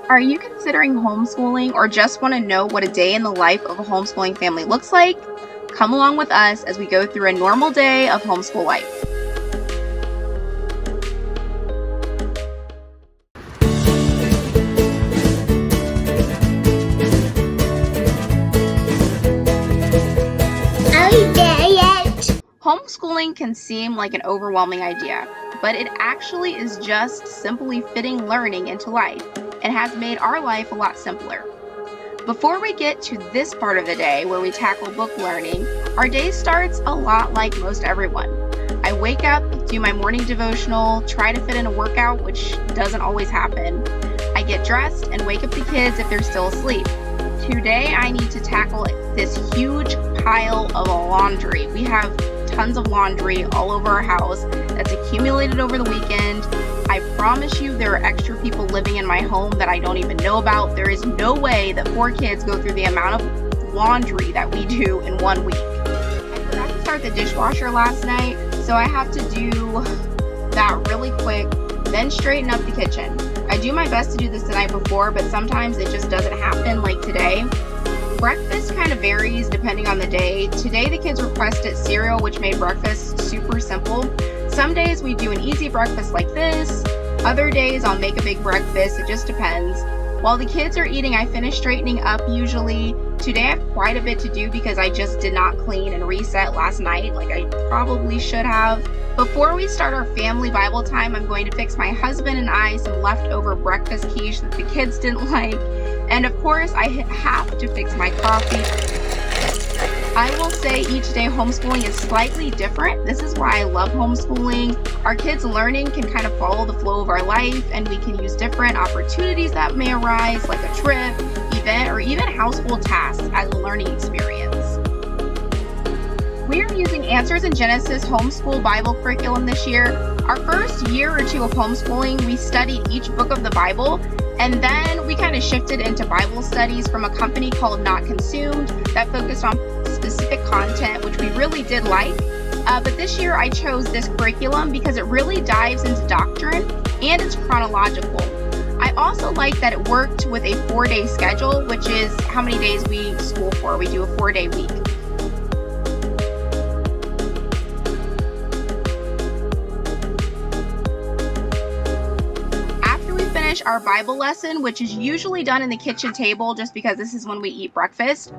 Are you considering homeschooling or just want to know what a day in the life of a homeschooling family looks like? Come along with us as we go through a normal day of homeschool life. Are we there yet? Homeschooling can seem like an overwhelming idea, but it actually is just simply fitting learning into life and has made our life a lot simpler. Before we get to this part of the day where we tackle book learning, our day starts a lot like most everyone. I wake up, do my morning devotional, try to fit in a workout, which doesn't always happen. I get dressed and wake up the kids if they're still asleep. Today I need to tackle this huge pile of laundry. We have tons of laundry all over our house that's accumulated over the weekend. I promise you there are extra people living in my home that I don't even know about. There is no way that 4 kids go through the amount of laundry that we do in 1 week. I forgot to start the dishwasher last night, so I have to do that really quick, then straighten up the kitchen. I do my best to do this the night before, but sometimes it just doesn't happen like today. Breakfast kind of varies depending on the day. Today the kids requested cereal, which made breakfast super simple. Some days we do an easy breakfast like this. Other days I'll make a big breakfast. It just depends. While the kids are eating, I finish straightening up usually. Today I have quite a bit to do because I just did not clean and reset last night like I probably should have. Before we start our family Bible time, I'm going to fix my husband and I some leftover breakfast quiche that the kids didn't like. And of course, I have to fix my coffee. I will say each day homeschooling is slightly different. This is why I love homeschooling. Our kids' learning can kind of follow the flow of our life, and we can use different opportunities that may arise, like a trip, event, or even household tasks as a learning experience. We are using Answers in Genesis homeschool Bible curriculum this year. Our first year or two of homeschooling, we studied each book of the Bible, and then we kind of shifted into Bible studies from a company called Not Consumed that focused on specific content, which we really did like. But this year I chose this curriculum because it really dives into doctrine and it's chronological. I also like that it worked with a 4-day schedule, which is how many days we school for. We do a 4-day week. Our Bible lesson, which is usually done in the kitchen table just because this is when we eat breakfast.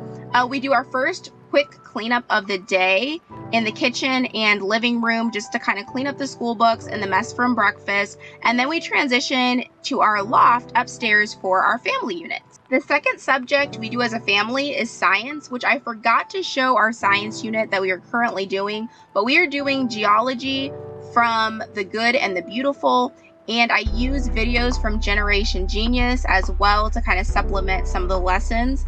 We do our first quick cleanup of the day in the kitchen and living room just to kind of clean up the school books and the mess from breakfast, and then we transition to our loft upstairs for our family units. The second subject we do as a family is science, which I forgot to show our science unit that we are currently doing, but we are doing geology from the good and the beautiful. And I use videos from Generation Genius as well to kind of supplement some of the lessons.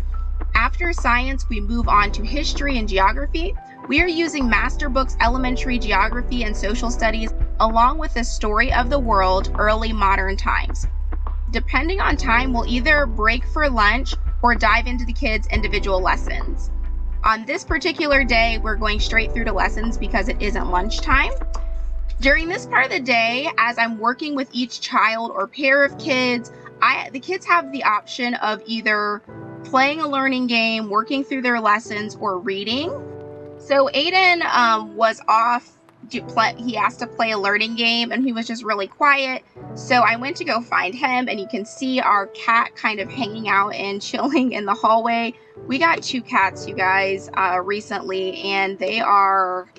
After science, we move on to history and geography. We are using Master Book's Elementary Geography and Social Studies along with the Story of the World, Early Modern Times. Depending on time, we'll either break for lunch or dive into the kids' individual lessons. On this particular day, we're going straight through to lessons because it isn't lunchtime. During this part of the day, as I'm working with each child or pair of kids, the kids have the option of either playing a learning game, working through their lessons, or reading. So Aiden was off. He asked to play a learning game, and he was just really quiet. So I went to go find him, and you can see our cat kind of hanging out and chilling in the hallway. We got 2 cats, you guys, recently, and they are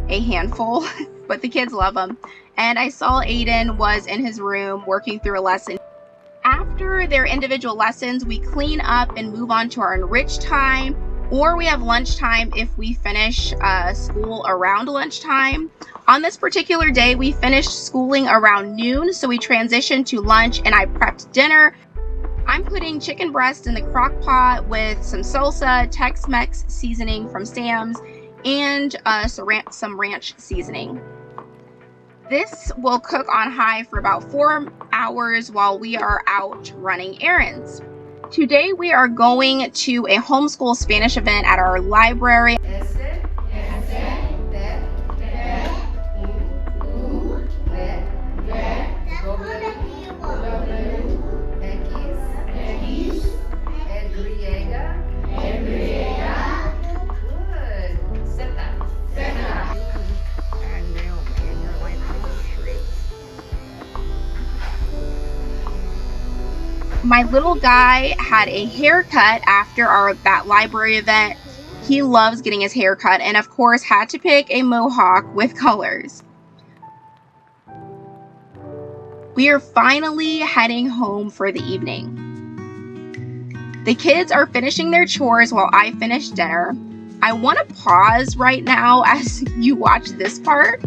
a handful. But the kids love them. And I saw Aiden was in his room working through a lesson. After their individual lessons, we clean up and move on to our enriched time, or we have lunchtime if we finish school around lunchtime. On this particular day, we finished schooling around noon, so we transitioned to lunch and I prepped dinner. I'm putting chicken breast in the crock pot with some salsa, Tex-Mex seasoning from Sam's, and some ranch seasoning. This will cook on high for about 4 hours while we are out running errands. Today we are going to a homeschool Spanish event at our library. My little guy had a haircut after that library event. He loves getting his hair cut and of course had to pick a mohawk with colors. We are finally heading home for the evening. The kids are finishing their chores while I finish dinner. I want to pause right now as you watch this part.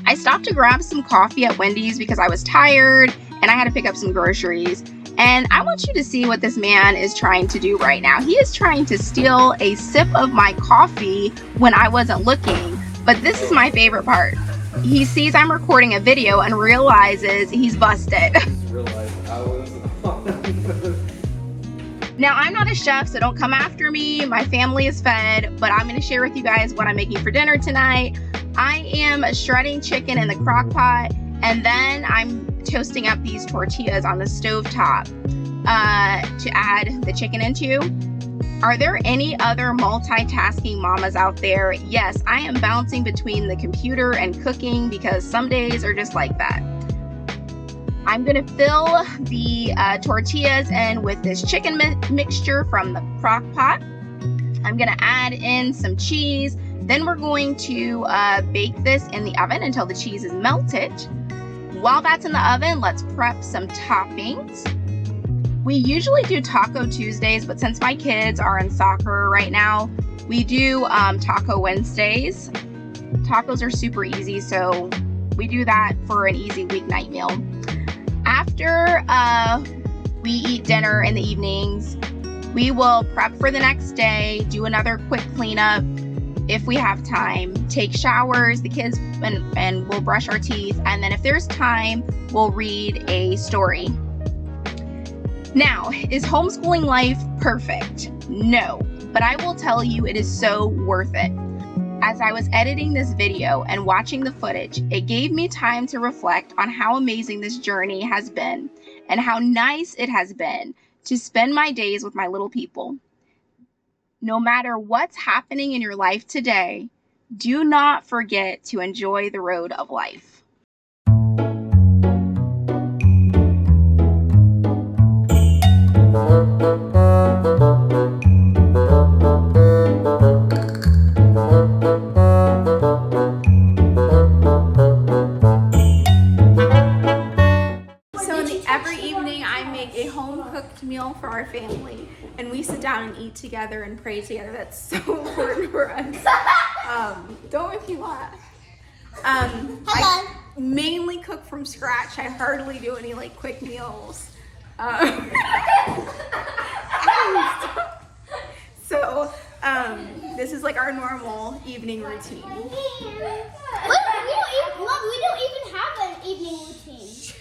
I stopped to grab some coffee at Wendy's because I was tired and I had to pick up some groceries. And I want you to see what this man is trying to do right now. He is trying to steal a sip of my coffee when I wasn't looking. But this is my favorite part. He sees I'm recording a video and realizes he's busted. Now, I'm not a chef, so don't come after me. My family is fed, but I'm going to share with you guys what I'm making for dinner tonight. I am shredding chicken in the crock pot, and then I'm toasting up these tortillas on the stovetop to add the chicken into. Are there any other multitasking mamas out there? Yes, I am bouncing between the computer and cooking because some days are just like that. I'm gonna fill the tortillas in with this chicken mixture from the crock pot. I'm gonna add in some cheese. Then we're going to bake this in the oven until the cheese is melted. While that's in the oven, let's prep some toppings. We usually do Taco Tuesdays, but since my kids are in soccer right now, we do Taco Wednesdays. Tacos are super easy, so we do that for an easy weeknight meal. After we eat dinner in the evenings, we will prep for the next day, do another quick cleanup if we have time, take showers, the kids, and we'll brush our teeth, and then if there's time, we'll read a story. Now, is homeschooling life perfect? No, but I will tell you it is so worth it. As I was editing this video and watching the footage, it gave me time to reflect on how amazing this journey has been and how nice it has been to spend my days with my little people. No matter what's happening in your life today, do not forget to enjoy the road of life. Meal for our family, and we sit down and eat together and pray together. That's so important for us. Don't make me laugh. I mainly cook from scratch. I hardly do any like quick meals. So this is like our normal evening routine. Look, we don't even have an evening routine.